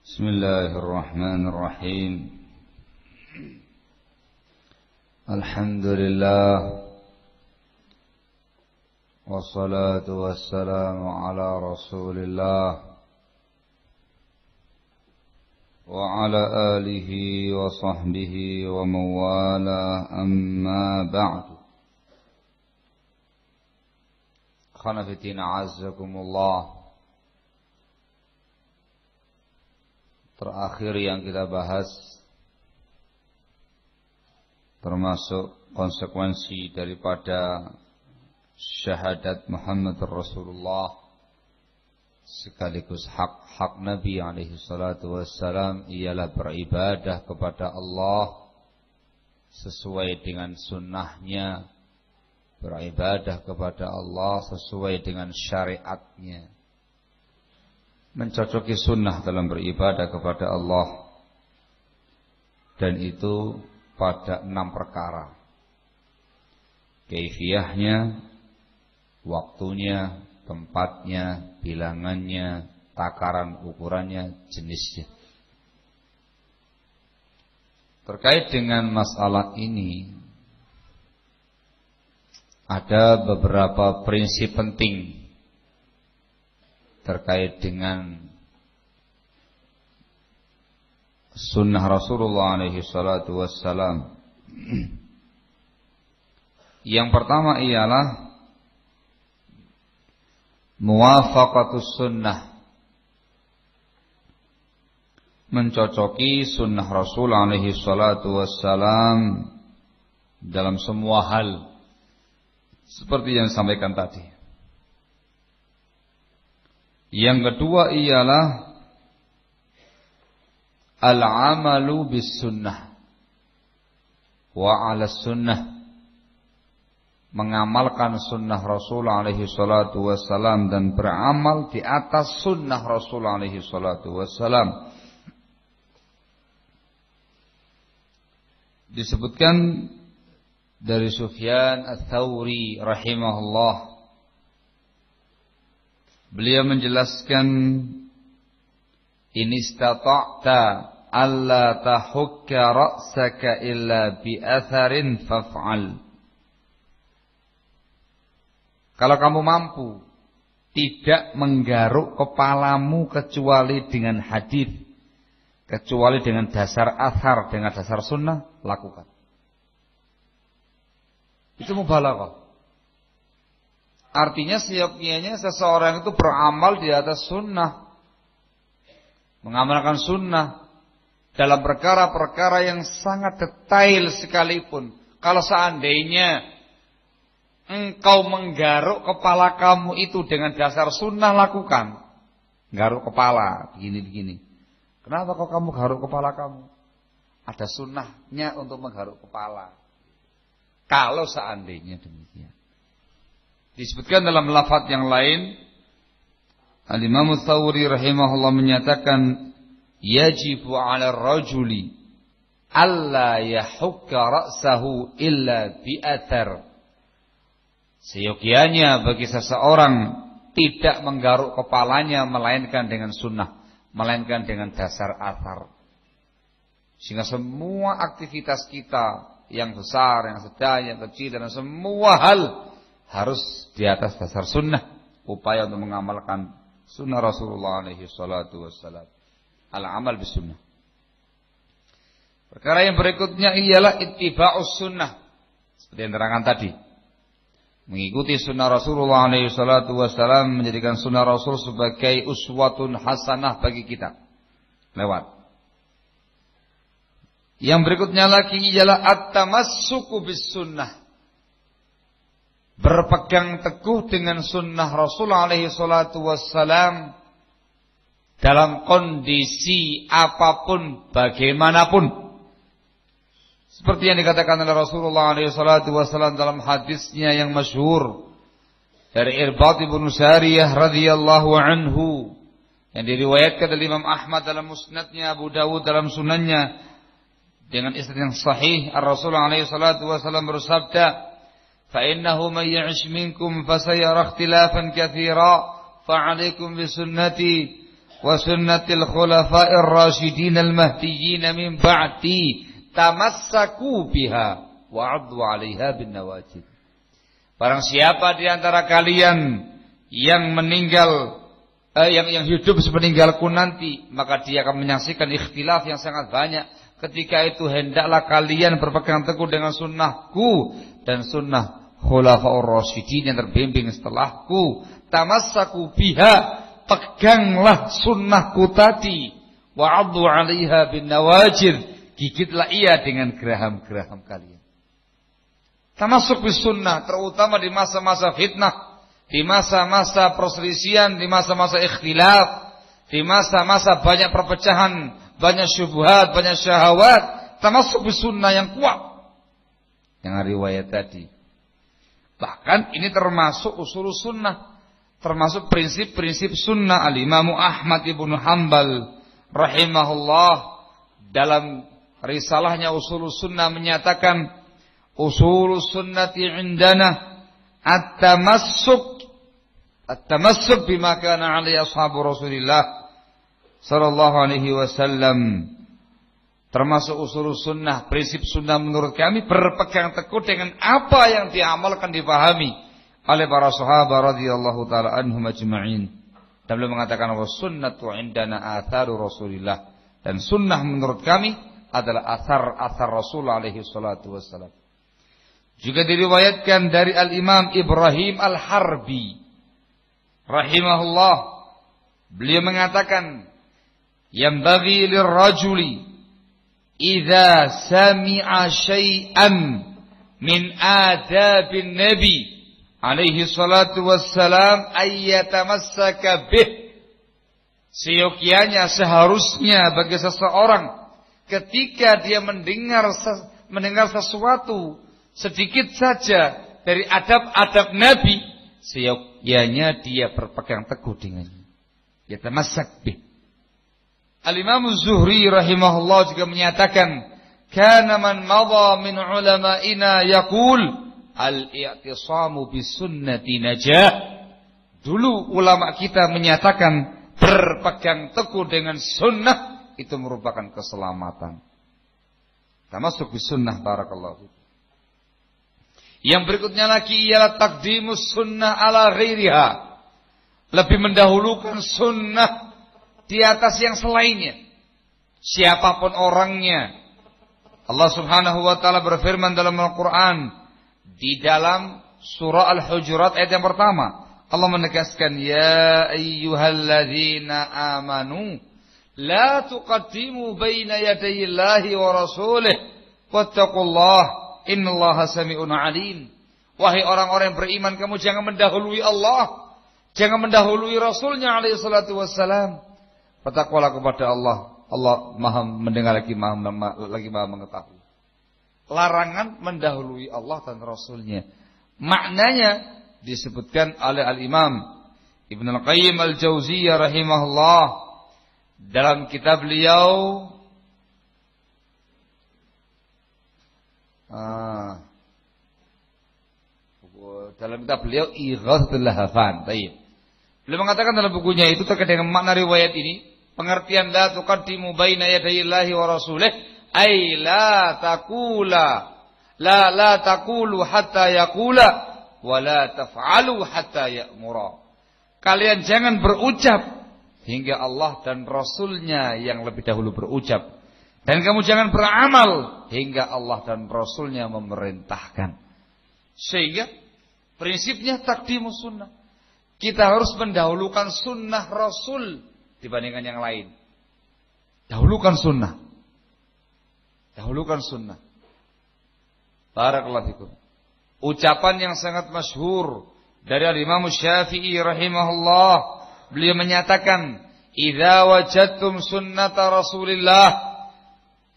بسم الله الرحمن الرحيم الحمد لله والصلاة والسلام على رسول الله وعلى آله وصحبه ومن والاه أما بعد خنفتين عزكم الله. Terakhir yang kita bahas termasuk konsekuensi daripada syahadat Muhammad Rasulullah sekaligus hak Nabi alaihi salatu wassalam ialah beribadah kepada Allah sesuai dengan sunnahnya, beribadah kepada Allah sesuai dengan syariatnya, mencocoki sunnah dalam beribadah kepada Allah, dan itu pada 6 perkara: kaifiyahnya, waktunya, tempatnya, bilangannya, takaran ukurannya, jenisnya. Terkait dengan masalah ini ada beberapa prinsip penting terkait dengan sunnah Rasulullah alaihi salatu wassalam. Yang pertama ialah muwafaqatus sunnah, mencocoki sunnah Rasul alaihi salatu wassalam dalam semua hal, seperti yang disampaikan tadi. Yang kedua ialah al-amalu bis sunnah wa ala sunnah, mengamalkan sunnah Rasul alaihi salatu wassalam dan beramal di atas sunnah Rasul alaihi salatu wassalam. Disebutkan dari Sufyan Ats-Tsauri rahimahullah, beliau menjelaskan, in istata'ta alla tahukka ra'saka illa bi atharin faf'al. Kalau kamu mampu tidak menggaruk kepalamu kecuali dengan hadis, kecuali dengan dasar athar, dengan dasar sunnah, lakukan. Itu mubalaghah. Artinya seyogyanya seseorang itu beramal di atas sunnah, mengamalkan sunnah dalam perkara-perkara yang sangat detail sekalipun. Kalau seandainya engkau menggaruk kepala kamu itu dengan dasar sunnah, lakukan. Garuk kepala, begini-begini. Kenapa kok kamu garuk kepala kamu? Ada sunnahnya untuk menggaruk kepala. Kalau seandainya demikian. Disebutkan dalam lafaz yang lain, Al-Imam Ats-Tsauri rahimahullah menyatakan, yajibu 'ala ar-rajuli alla yahukka ra'sahu illa bi athar. Seyogyanya bagi seseorang tidak menggaruk kepalanya melainkan dengan sunnah, melainkan dengan dasar athar. Sehingga semua aktivitas kita yang besar, yang sedang, yang kecil, dan semua hal harus di atas dasar sunnah, upaya untuk mengamalkan sunnah Rasulullah alaihi salatu wassalam. Al-amal bis sunnah. Perkara yang berikutnya ialah ittiba'us sunnah, seperti yang terangkan tadi, mengikuti sunnah Rasulullah alaihi salatu wassalam, menjadikan sunnah Rasul sebagai uswatun hasanah bagi kita. Lewat. Yang berikutnya lagi ialah at-tamassuku bis sunnah, berpegang teguh dengan sunnah Rasul alaihi salatu wassalam dalam kondisi apapun, bagaimanapun. Seperti yang dikatakan oleh Rasulullah alaihi salatu wassalam dalam hadisnya yang masyhur dari Irbad bin Sariyah radhiyallahu anhu, yang diriwayatkan oleh Imam Ahmad dalam musnadnya, Abu Dawud dalam sunannya, dengan isnad yang sahih. Rasulullah alaihi salatu wassalam bersabda, فإنه من يعش منكم فسيرى اختلافا كثيرا فعليكم بسنتي wa sunnatil khulafa'ir rasyidin al-mahdiyyin min ba'di tamassaku biha wa 'addu 'alaiha bin nawajid. Barang siapa di antara kalian yang meninggal yang hidup sepeninggalku nanti, maka dia akan menyaksikan ikhtilaf yang sangat banyak. Ketika itu hendaklah kalian berpegang teguh dengan sunnahku dan sunnah khulafaur rasyidin yang terbimbing setelahku. Tamassaku biha, peganglah sunnahku tadi. Wa 'addu 'alaiha bin nawajid, gigitlah ia dengan geraham-geraham kalian. Tamassuk bis sunnah, terutama di masa-masa fitnah, di masa-masa perselisihan, di masa-masa ikhtilaf, di masa-masa banyak perpecahan, banyak syubhat, banyak syahwat. Tamassuk bis sunnah yang kuat, yang riwayat tadi. Bahkan ini termasuk usul sunnah, termasuk prinsip-prinsip sunnah. Al-Imam Ahmad ibn Hanbal rahimahullah dalam risalahnya usul sunnah menyatakan, usul sunnati indana at-tamassuk bima kana alaihi ashabu Rasulillah sallallahu alaihi wasallam. Termasuk usul sunnah, prinsip sunnah menurut kami berpegang teguh dengan apa yang diamalkan, dipahami oleh para sahabat radhiyallahu taala anhum ajma'in. Dan beliau mengatakan wa sunnatu indana atharu Rasulillah, dan sunnah menurut kami adalah athar Rasul alaihi salatu wassalam. Juga diriwayatkan dari Al-Imam Ibrahim Al-Harbi rahimahullah, beliau mengatakan, yambaghi lirrajuli idza sami'a syai'an min adabin nabi alaihi salatu wassalam ayyatamassaka bih. Seyogianya, seharusnya bagi seseorang ketika dia mendengar sesuatu sedikit saja dari adab-adab Nabi, seyogianya dia berpegang teguh dengannya. Yatamassak bih. Al-Imam Az-Zuhri rahimahullah juga menyatakan, kana man madha min ulama'ina yaqul al-i'tisamu bisunnati najah. Dulu ulama kita menyatakan berpegang teguh dengan sunnah itu merupakan keselamatan. Termasuk bisunnah, barakallahu. Yang berikutnya lagi ialah taqdimus sunnah ala ghairiha, lebih mendahulukan sunnah di atas yang selainnya, siapapun orangnya. Allah Subhanahu wa taala berfirman dalam Al-Qur'an di dalam surah Al-Hujurat ayat yang pertama, Allah menegaskan, ya ayyuhalladzina amanu la tuqaddimu baina yadayillahi wa rasulih wattaqullaha innallaha sami'un alim. Wahai orang-orang yang beriman, kamu jangan mendahului Allah, jangan mendahului Rasulnya alaihi salatu wassalam. Bertakwalah kepada Allah. Allah maha mendengar lagi maha mengetahui. Larangan mendahului Allah dan Rasulnya. Maknanya disebutkan oleh Al-Imam Ibn Al-Qayyim Al-Jauziyah rahimahullah dalam kitab beliau Ighathatul Lahafan. Baik. Beliau mengatakan dalam bukunya itu terkait dengan makna riwayat ini, pengertian la tuqaddimu baina yadayillahi wa rasulih, ay la taqulu hatta yaqula wa la taf'alu hatta ya'mura. Kalian jangan berucap hingga Allah dan Rasulnya yang lebih dahulu berucap, dan kamu jangan beramal hingga Allah dan Rasulnya memerintahkan. Sehingga prinsipnya taqdimus sunnah, kita harus mendahulukan sunnah Rasul dibandingkan yang lain. Dahulukan sunnah. Dahulukan sunnah. Barakallahu fikum. Ucapan yang sangat masyhur dari Imam Syafi'i rahimahullah, beliau menyatakan, idza wajadtum sunnata Rasulillah,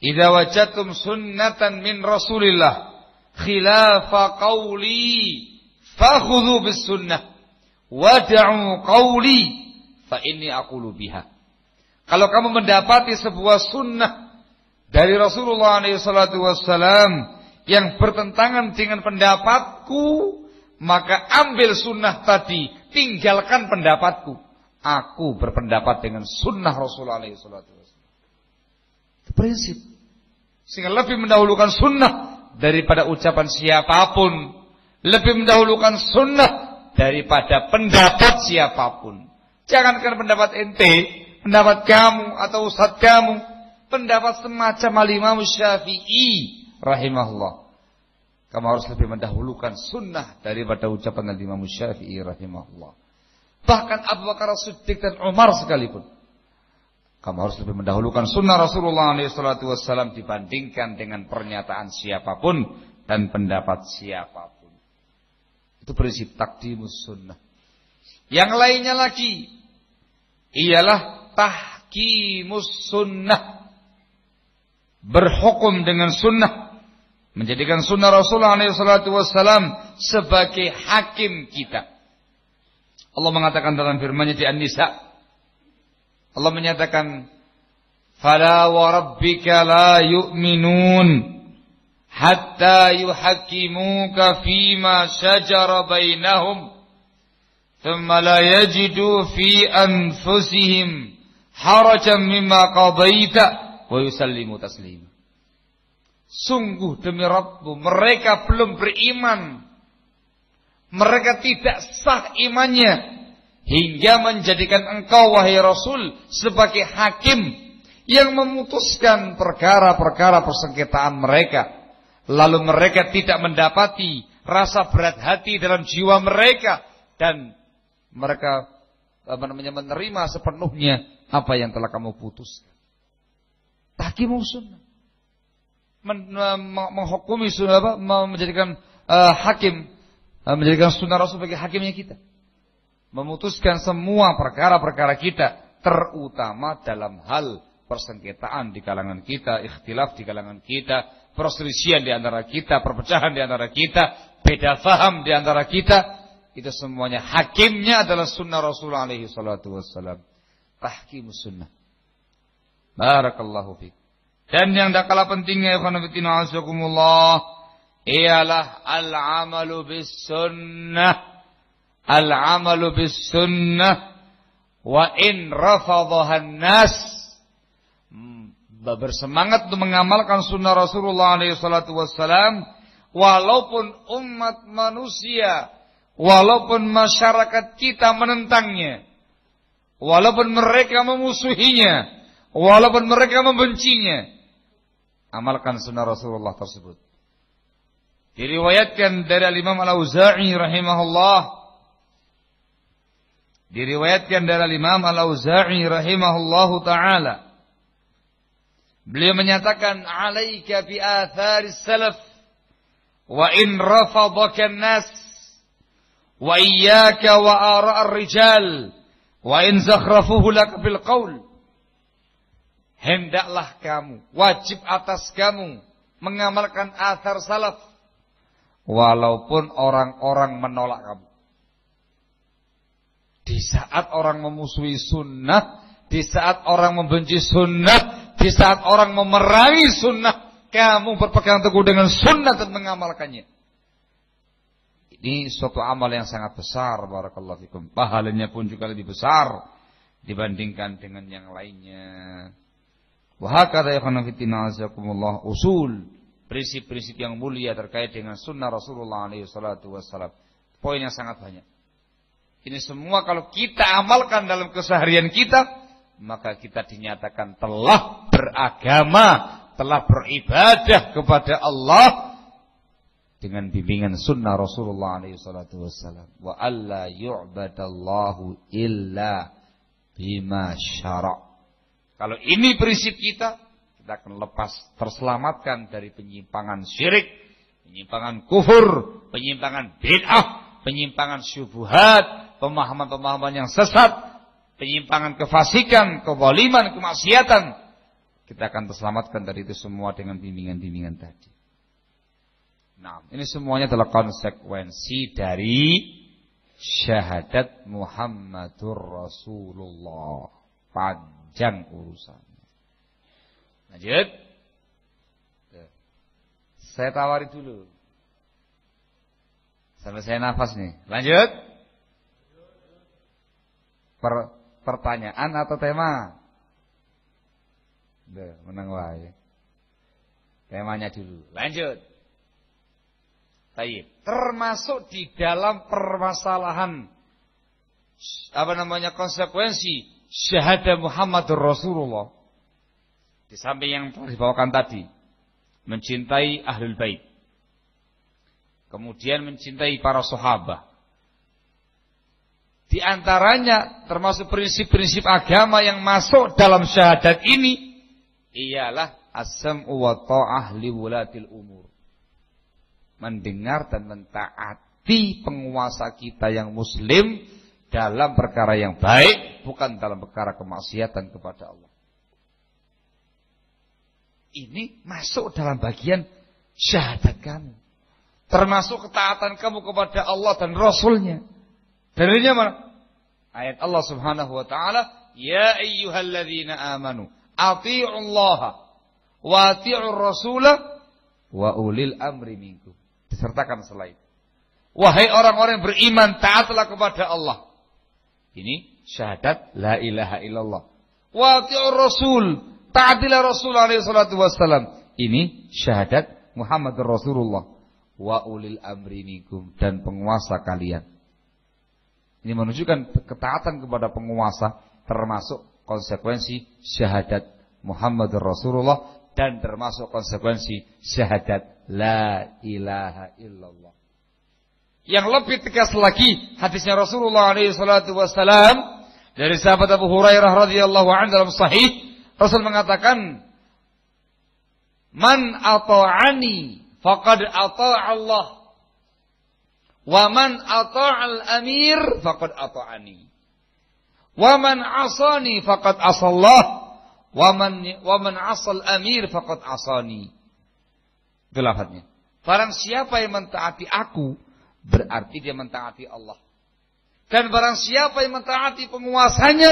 idza wajadtum sunnatan min Rasulillah khilafa qawli fakhudhu bis sunnah wada'u qawli fa inni aqulu biha. Kalau kamu mendapati sebuah sunnah dari Rasulullah SAW yang bertentangan dengan pendapatku, maka ambil sunnah tadi, tinggalkan pendapatku. Aku berpendapat dengan sunnah Rasulullah SAW. Itu prinsip. Sehingga lebih mendahulukan sunnah daripada ucapan siapapun. Lebih mendahulukan sunnah daripada pendapat siapapun. Jangankan pendapat ente, pendapat kamu atau ustadz kamu, pendapat semacam Al-Imam Syafi'i rahimahullah. Kamu harus lebih mendahulukan sunnah daripada ucapan Al-Imam Syafi'i rahimahullah. Bahkan Abu Bakar As-Siddiq dan Umar sekalipun, kamu harus lebih mendahulukan sunnah Rasulullah SAW dibandingkan dengan pernyataan siapapun dan pendapat siapapun. Itu prinsip takdimus sunnah. Yang lainnya lagi ialah tahkimus sunnah. Berhukum dengan sunnah. Menjadikan sunnah Rasulullah SAW sebagai hakim kita. Allah mengatakan dalam firman-Nya di An-Nisa, Allah menyatakan, "Fala wa rabbika la yu'minun hatta yuhakkimuka fima shajara bainahum thumma la yajidu fi anfusihim harajan mimma qadaita wa yusallimu taslima." Sungguh demi Rabbmu, mereka belum beriman, mereka tidak sah imannya hingga menjadikan engkau wahai Rasul sebagai hakim yang memutuskan perkara-perkara persengketaan mereka. Lalu mereka tidak mendapati rasa berat hati dalam jiwa mereka dan mereka menerima sepenuhnya apa yang telah kamu putuskan. Tahkimus sunnah, menghukumi sunnah, menjadikan hakim, menjadikan sunnah Rasul sebagai hakimnya kita, memutuskan semua perkara-perkara kita, terutama dalam hal persengketaan di kalangan kita, ikhtilaf di kalangan kita, perselisihan di antara kita, perpecahan di antara kita, beda faham di antara kita, itu semuanya hakimnya adalah sunnah Rasulullah SAW. Tahkimus sunnah. Barakallahu fiik. Dan yang tak kalah pentingnya, ikhwanafitina azakumullah, ialah al-amalu bis sunnah. Al-amalu bis sunnah wa in rafadhahan nas. Bersemangat untuk mengamalkan sunnah Rasulullah SAW, walaupun umat manusia, walaupun masyarakat kita menentangnya, walaupun mereka memusuhinya, walaupun mereka membencinya, amalkan sunnah Rasulullah tersebut. Diriwayatkan dari Al-Imam Al-Auza'i rahimahullah, diriwayatkan dari Al-Imam Al-Auza'i rahimahullahu ta'ala, beliau menyatakan, "Alaika bi atharis salaf wa in rafadaka an-nas wa iyyaka wa ara'ar rijal wa in zakhrafuhu laka bil qaul." Hendaklah kamu, wajib atas kamu mengamalkan athar salaf walaupun orang-orang menolak kamu. Di saat orang memusuhi sunnah, di saat orang membenci sunnah, di saat orang memerangi sunnah, kamu berpegang teguh dengan sunnah dan mengamalkannya. Ini suatu amal yang sangat besar, barakallahu fikum. Pahalanya pun juga lebih besar dibandingkan dengan yang lainnya. Wa hakadha yakhana fitina azakumullah usul, prinsip-prinsip yang mulia terkait dengan sunnah Rasulullah SAW. Poinnya sangat banyak. Ini semua kalau kita amalkan dalam keseharian kita, maka kita dinyatakan telah beragama, telah beribadah kepada Allah dengan bimbingan sunnah Rasulullah SAW. Wa alla yu'badallahu illa bima syara'. Kalau ini prinsip kita akan lepas, terselamatkan dari penyimpangan syirik, penyimpangan kufur, penyimpangan bid'ah, penyimpangan syubhat, pemahaman-pemahaman yang sesat, penyimpangan kefasikan, kezaliman, kemaksiatan. Kita akan terselamatkan dari itu semua dengan bimbingan-bimbingan tadi. Nah, ini semuanya adalah konsekuensi dari syahadat Muhammadur Rasulullah. Panjang urusannya. Lanjut. Saya tawari dulu. Sampai saya nafas nih. Lanjut. Pertanyaan atau tema? Udah, menang wae. Temanya dulu. Lanjut. Baik. Termasuk di dalam permasalahan konsekuensi syahadah Muhammadur Rasulullah. Di samping yang telah dibawakan tadi, mencintai ahlul bait. Kemudian mencintai para sahabat. Di antaranya termasuk prinsip-prinsip agama yang masuk dalam syahadat ini ialah as-sam'u wa ta'ah li wulatil umur. Mendengar dan mentaati penguasa kita yang muslim dalam perkara yang baik, bukan dalam perkara kemaksiatan kepada Allah. Ini masuk dalam bagian syahadat kamu. Termasuk ketaatan kamu kepada Allah dan Rasulnya. Dalilnya mana? Ayat Allah Subhanahu wa taala, "Ya ayyuhalladzina amanu, athi'ullaha wa athi'ur rasula wa ulil amri minkum." Disertakan setelah itu. Wahai orang-orang yang beriman, taatlah kepada Allah. Ini syahadat la ilaha illallah. Wa athi'ur rasul, taatilah Rasul alaihi salatu wassalam. Ini syahadat Muhammadur Rasulullah. Wa ulil amri minkum, dan penguasa kalian. Ini menunjukkan ketaatan kepada penguasa termasuk konsekuensi syahadat Muhammadur Rasulullah dan termasuk konsekuensi syahadat la ilaha illallah. Yang lebih tegas lagi hadisnya Rasulullah alaihi salatu wassalam dari sahabat Abu Hurairah radhiyallahu anhu dalam sahih, Rasul mengatakan, "Man ata'ani faqad ata'a Allah. Wa man ata'al amir faqad ata'ani. Wa man 'asani faqad 'asallah. Wa man 'asal amir faqad 'asani." Itu lafadznya. Barang siapa yang mentaati aku, berarti dia mentaati Allah. Dan barang siapa yang mentaati penguasanya,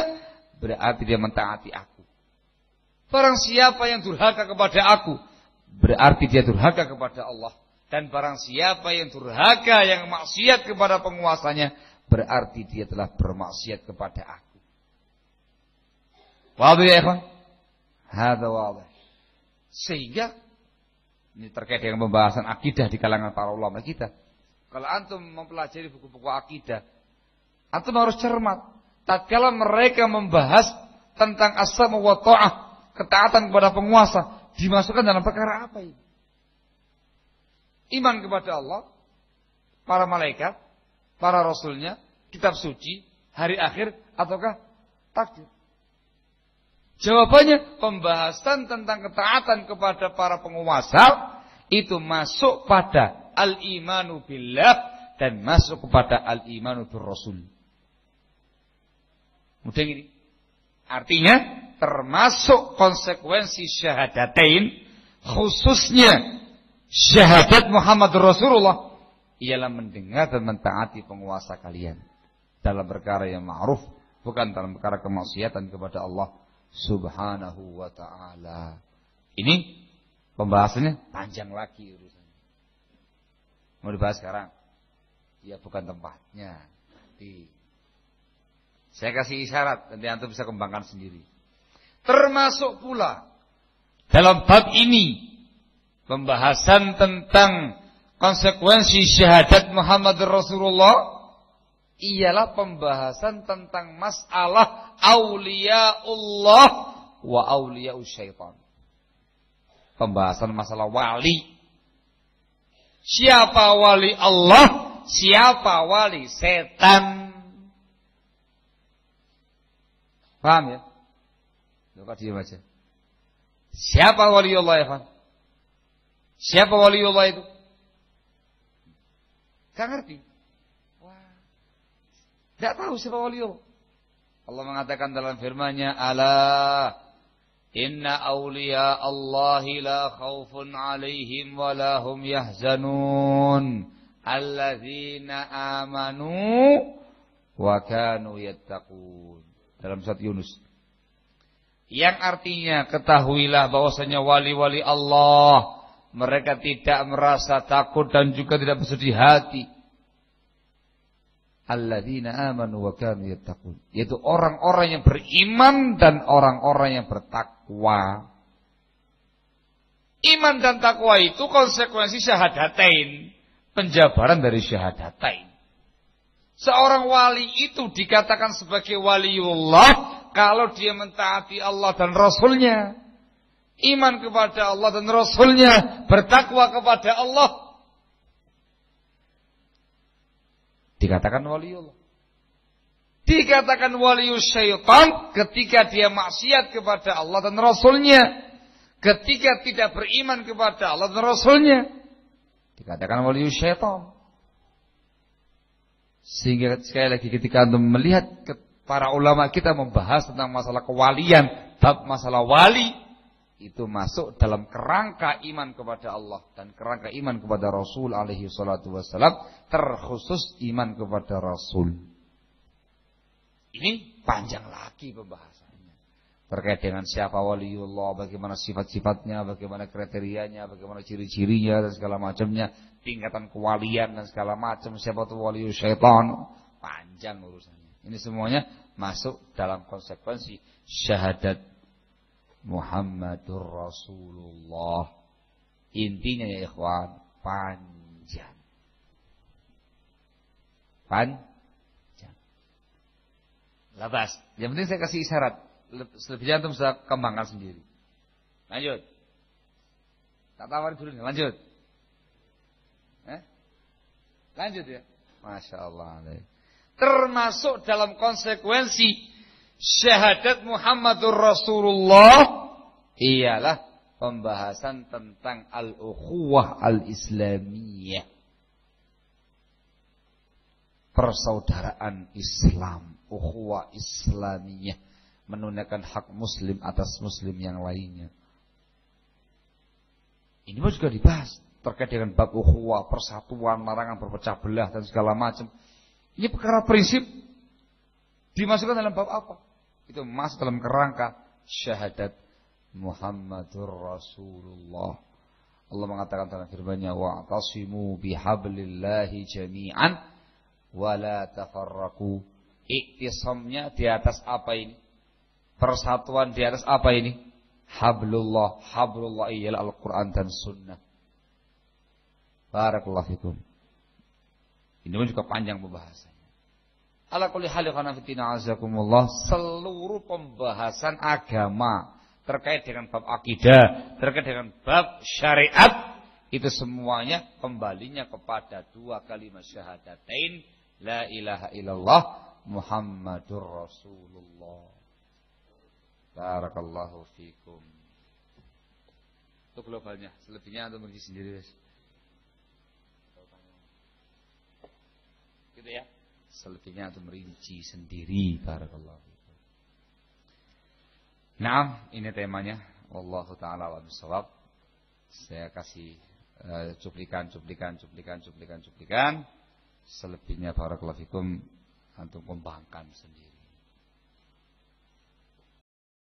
berarti dia mentaati aku. Barang siapa yang durhaka kepada aku, berarti dia durhaka kepada Allah. Dan barang siapa yang durhaka, yang maksiat kepada penguasanya, berarti dia telah bermaksiat kepada aku. Wadih ya ikhwan? Hadza wadih. Sehingga ini terkait dengan pembahasan akidah di kalangan para ulama kita. Kalau antum mempelajari buku-buku akidah, antum harus cermat. Tatkala mereka membahas tentang as-sam'u wa ta'ah, ketaatan kepada penguasa, dimasukkan dalam perkara apa ini? Iman kepada Allah, para malaikat, para rasulnya, kitab suci, hari akhir, ataukah takdir? Jawabannya, pembahasan tentang ketaatan kepada para penguasa itu masuk pada al-imanu billah dan masuk kepada al-imanu bir rasul. Mudah ini. Artinya termasuk konsekuensi syahadatain, khususnya syahadat Muhammadur Rasulullah, ialah mendengar dan mentaati penguasa kalian dalam perkara yang ma'ruf, bukan dalam perkara kemaksiatan kepada Allah Subhanahu wa ta'ala. Ini pembahasannya panjang lagi urusannya. Mau dibahas sekarang? Ya bukan tempatnya. Saya kasih isyarat, nanti antum bisa kembangkan sendiri. Termasuk pula dalam bab ini pembahasan tentang konsekuensi syahadat Muhammad Rasulullah ialah pembahasan tentang masalah auliyaullah wa auliya'us syaitan. Pembahasan masalah wali. Siapa wali Allah, siapa wali setan. Paham ya? Coba diam aja. Siapa wali Allah ya, Pak? Siapa waliullah itu? Gak ngerti. Wah. Gak tahu siapa waliullah. Allah mengatakan dalam firman-Nya, "Ala inna awliya Allahi la khaufun 'alaihim wa la hum yahzanun, alladzina amanu wa kanu yattaqun." Dalam surat Yunus. Yang artinya, ketahuilah bahwasanya wali-wali Allah, mereka tidak merasa takut dan juga tidak bersedih hati. alladzina amanu wa kanu yattaqun, yaitu orang-orang yang beriman dan orang-orang yang bertakwa. Iman dan takwa itu konsekuensi syahadatain, penjabaran dari syahadatain. Seorang wali itu dikatakan sebagai waliullah kalau dia mentaati Allah dan Rasulnya, iman kepada Allah dan Rasulnya, bertakwa kepada Allah, dikatakan waliullah. Dikatakan walius syaitan ketika dia maksiat kepada Allah dan Rasulnya, ketika tidak beriman kepada Allah dan Rasulnya, dikatakan walius syaitan. Sehingga sekali lagi ketika Anda melihat para ulama kita membahas tentang masalah kewalian, bab masalah wali, itu masuk dalam kerangka iman kepada Allah dan kerangka iman kepada Rasul alaihi salatu wassalam, terkhusus iman kepada Rasul. Ini panjang lagi pembahasannya. Terkait dengan siapa waliullah, bagaimana sifat-sifatnya, bagaimana kriterianya, bagaimana ciri-cirinya dan segala macamnya, tingkatan kewalian dan segala macam, siapa itu waliul syaitan, panjang urusannya. Ini semuanya masuk dalam konsekuensi syahadat Muhammadur Rasulullah. Intinya ya ikhwan, panjang. Panjang. Labas. Yang penting saya kasih isyarat. Selebihnya antum bisa kembangkan sendiri. Lanjut. Tak tawar dulu nih, lanjut. Lanjut ya. Masya Allah. Termasuk dalam konsekuensi syahadat Muhammadur Rasulullah ialah pembahasan tentang al-ukhuwah al-islamiyah, persaudaraan Islam, ukhuwah islamiyah, menunaikan hak muslim atas muslim yang lainnya. Ini pun juga dibahas terkait dengan bab ukhuwah, persatuan, larangan berpecah belah dan segala macam. Ini perkara prinsip dimasukkan dalam bab apa? Itu masuk dalam kerangka syahadat Muhammadur Rasulullah. Allah mengatakan dalam firman-Nya, wa'tasimu bihablillahi jami'an wa la tafarraqu. Iktisamnya di atas apa ini? Persatuan di atas apa ini? Hablullah. Hablullah ialah Al-Quran dan Sunnah. Barakallahu fikum. Ini pun juga panjang pembahasannya. Ala kulli hal khana fitina azakumullah, seluruh pembahasan agama terkait dengan bab akidah, terkait dengan bab syariat, itu semuanya kembalinya kepada dua kalimat syahadatain, la ilaha illallah Muhammadur Rasulullah. Barakallahu fikum. Itu globalnya, selebihnya antum pergi sendiri guys. Gitu ya. Selebihnya antum merinci sendiri. Barakallahu fikum. Nah, ini temanya. Wallahu taala wa bisawab. Saya kasih cuplikan. Selebihnya barakallahu fikum antum kembangkan sendiri.